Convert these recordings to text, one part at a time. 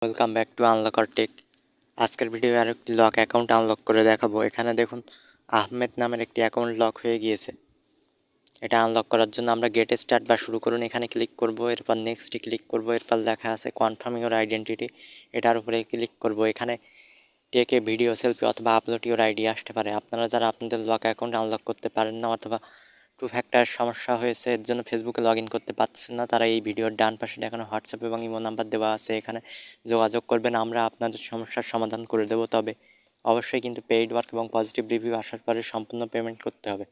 Welcome back to unlocker take. আজকের video আর একটি lock account unlock করে দেখাবো। এখানে দেখুন আহমেদ নামের একটি অ্যাকাউন্ট লক হয়ে গিয়েছে। এটা আনলক করার জন্য আমরা গেট স্টার্ট বা শুরু করুন এখানে ক্লিক করব, এরপর নেক্সটে ক্লিক করব, এরপর লেখা আছে কনফার্ম ইউর আইডেন্টিটি, এটার উপরে ক্লিক করব। এখানে টেকে ভিডিও সেলফি অথবা আপলোড ইউর আইডি আসতে পারে। আপনারা যারা আপনাদের লক অ্যাকাউন্ট আনলক করতে পারেন না অথবা টু ফ্যাক্টর সমস্যা হয়েছে এর জন্য ফেসবুকে লগ ইন করতে পারছেন না, তারা এই ভিডিওর ডান পাশে দেখানো হোয়াটসঅ্যাপ এবং ইমো নাম্বার দেওয়া আছে, এখানে যোগাযোগ করবেন। আমরা আপনাদের সমস্যার সমাধান করে দেবো। তবে অবশ্যই কিন্তু পেইড ওয়ার্ক এবং পজিটিভ রিভিউ আসার পরে সম্পূর্ণ পেমেন্ট করতে হবে।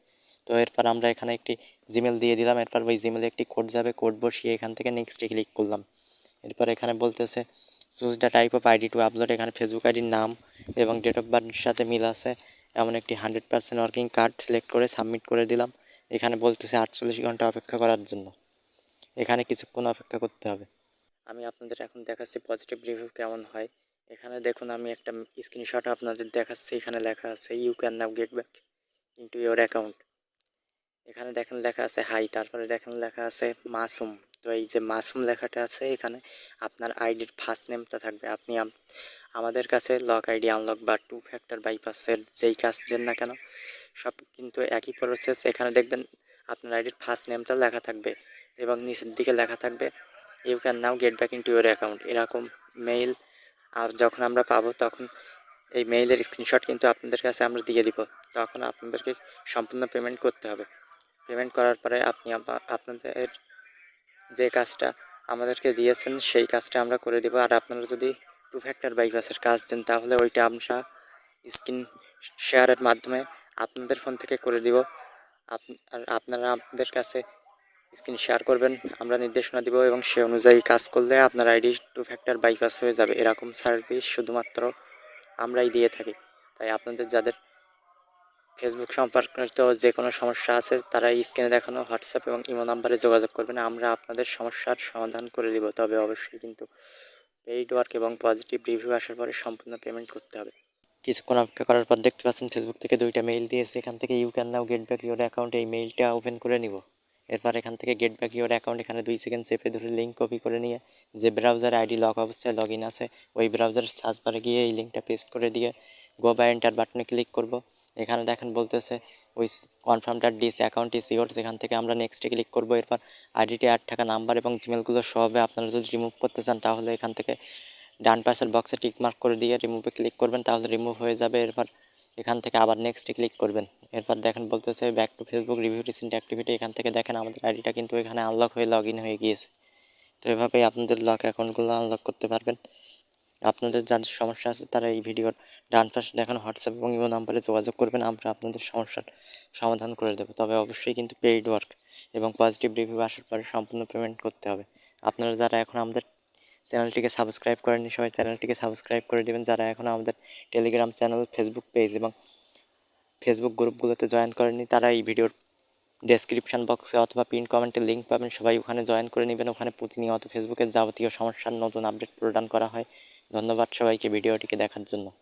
তো এরপর আমরা এখানে একটি জিমেল দিয়ে দিলাম, এরপর ওই জিমেলে একটি কোড যাবে, কোড বসিয়ে এখান থেকে নেক্সটে ক্লিক করলাম। এরপর এখানে বলতেছে choose the type of ID to upload. এখানে ফেসবুক আইডির নাম এবং ডেট অফ বার্থের সাথে মিল আছে এমন একটি 100% ওয়ার্কিং কার্ড সিলেক্ট করে সাবমিট করে দিলাম। এখানে বলতেছে 48 ঘন্টা অপেক্ষা করার জন্য। এখানে কিছুক্ষণ অপেক্ষা করতে হবে। আমি আপনাদের এখন দেখাচ্ছি পজিটিভ রিভিউ কেমন হয়। এখানে দেখুন আমি একটা স্ক্রিনশট আপনাদের দেখাচ্ছি। এখানে লেখা আছে you can now get back into your account. এখানে দেখেন লেখা আছে হাই, তারপরে দেখেন লেখা আছে মাসুম। তো এই যে মাসুম লেখাটা আছে এখানে আপনার আইডির ফার্স্ট নেমটা থাকবে। আপনি আমাদের কাছে লক আইডি আনলক বা টু ফ্যাক্টর বাইপাসের যেই কাজ দেন না কেন সব কিন্তু একই প্রসেস। এখানে দেখবেন আপনার আইডির ফার্স্ট নেমটা লেখা থাকবে এবং নিচের দিকে লেখা থাকবে you can now get back into your account, এরকম মেইল। আর যখন আমরা পাবো তখন এই মেইলের স্ক্রিনশট কিন্তু আপনাদের কাছে আমরা দিয়ে দিব। তখন আপনাদেরকে সম্পূর্ণ পেমেন্ট করতে হবে। পেমেন্ট করার পরে আপনি আপনাদের যে কাজটা আমাদেরকে দিয়েছেন সেই কাজটা আমরা করে দেবো। আর আপনারা যদি টু ফ্যাক্টর বাইপাসের কাজ দেন তাহলে ওইটা আমরা স্ক্রিন শেয়ারের মাধ্যমে আপনাদের ফোন থেকে করে দিব। আর আপনারা আপনাদের কাছে স্ক্রিন শেয়ার করবেন, আমরা নির্দেশনা দিব এবং সে অনুযায়ী কাজ করলে আপনার আইডি টু ফ্যাক্টর বাইপাস হয়ে যাবে। এরকম সার্ভিস শুধুমাত্র আমরাই দিয়ে থাকি। তাই আপনাদের যাদের ফেসবুক সম্পর্কিত যে কোনো সমস্যা আছে তারা স্ক্রিনে দেখানো হোয়াটসঅ্যাপ এবং ইমো নাম্বারে যোগাযোগ করবেন, আমরা আপনাদের সমস্যার সমাধান করে দিব। তবে অবশ্যই কিন্তু পেইড ওয়ার্ক এবং পজিটিভ রিভিউ আসার পরে সম্পূর্ণ পেমেন্ট করতে হবে। কিছুক্ষণ অপেক্ষা করার পর দেখতে পাচ্ছেন ফেসবুক থেকে দুইটা মেইল দিয়েছে। এখান থেকে you can now get back your account, এই মেইলটা ওপেন করে নিব। এরপর এখান থেকে গেট ব্যাক ইউর অ্যাকাউন্ট এখানে 2 সেকেন্ড চেপে ধরে লিঙ্ক কপি করে নিয়ে যে ব্রাউজারে আইডি লক অবস্থায় লগ ইন আছে ওই ব্রাউজারের সার্চ বারে গিয়ে এই লিঙ্কটা পেস্ট করে দিয়ে গো বা এন্টার বাটনে ক্লিক করব। এখানে দেখেন বলতেছে ওই confirm that this account is yours, এখান থেকে আমরা নেক্সটে ক্লিক করব। এরপর আইডিটি অ্যাড থাকা নাম্বার এবং জিমেলগুলো সহ হবে। আপনারা যদি রিমুভ করতে চান তাহলে এখান থেকে ডান পাশের বক্সে টিক মার্ক করে দিয়ে রিমুভে ক্লিক করবেন, তাহলে রিমুভ হয়ে যাবে। এরপর এখান থেকে আবার নেক্সটে ক্লিক করবেন। এরপর দেখেন বলতেছে back to Facebook review recent activity. এখান থেকে দেখেন আমাদের আইডিটা কিন্তু এখানে আনলক হয়ে লগ ইন হয়ে গিয়েছে। তো এভাবেই আপনাদের লক অ্যাকাউন্টগুলো আনলক করতে পারবেন। আপনাদের যাদের সমস্যা আছে তারা এই ভিডিওর ডান পাশে দেখানো হোয়াটসঅ্যাপ এবং ইমো নাম্বারে যোগাযোগ করবেন, আমরা আপনাদের সমস্যার সমাধান করে দেবো। তবে অবশ্যই কিন্তু পেইড ওয়ার্ক এবং পজিটিভ রিভিউ আসার পরে সম্পূর্ণ পেমেন্ট করতে হবে। আপনারা যারা এখন আমাদের চ্যানেলটিকে সাবস্ক্রাইব করেননি সবাই চ্যানেলটিকে সাবস্ক্রাইব করে দেবেন। যারা এখন আমাদের টেলিগ্রাম চ্যানেল, ফেসবুক পেজ এবং ফেসবুক গ্রুপগুলোতে জয়েন করেননি তারা এই ভিডিওর ডেসক্রিপশন বক্সে অথবা পিন কমেন্টে লিঙ্ক পাবেন, সবাই ওখানে জয়েন করে নেবেন। ওখানে প্রতিনিয়ত ফেসবুকের যাবতীয় সমস্যার নতুন আপডেট প্রদান করা হয়। ধন্যবাদ সবাইকে ভিডিওটিকে দেখার জন্য।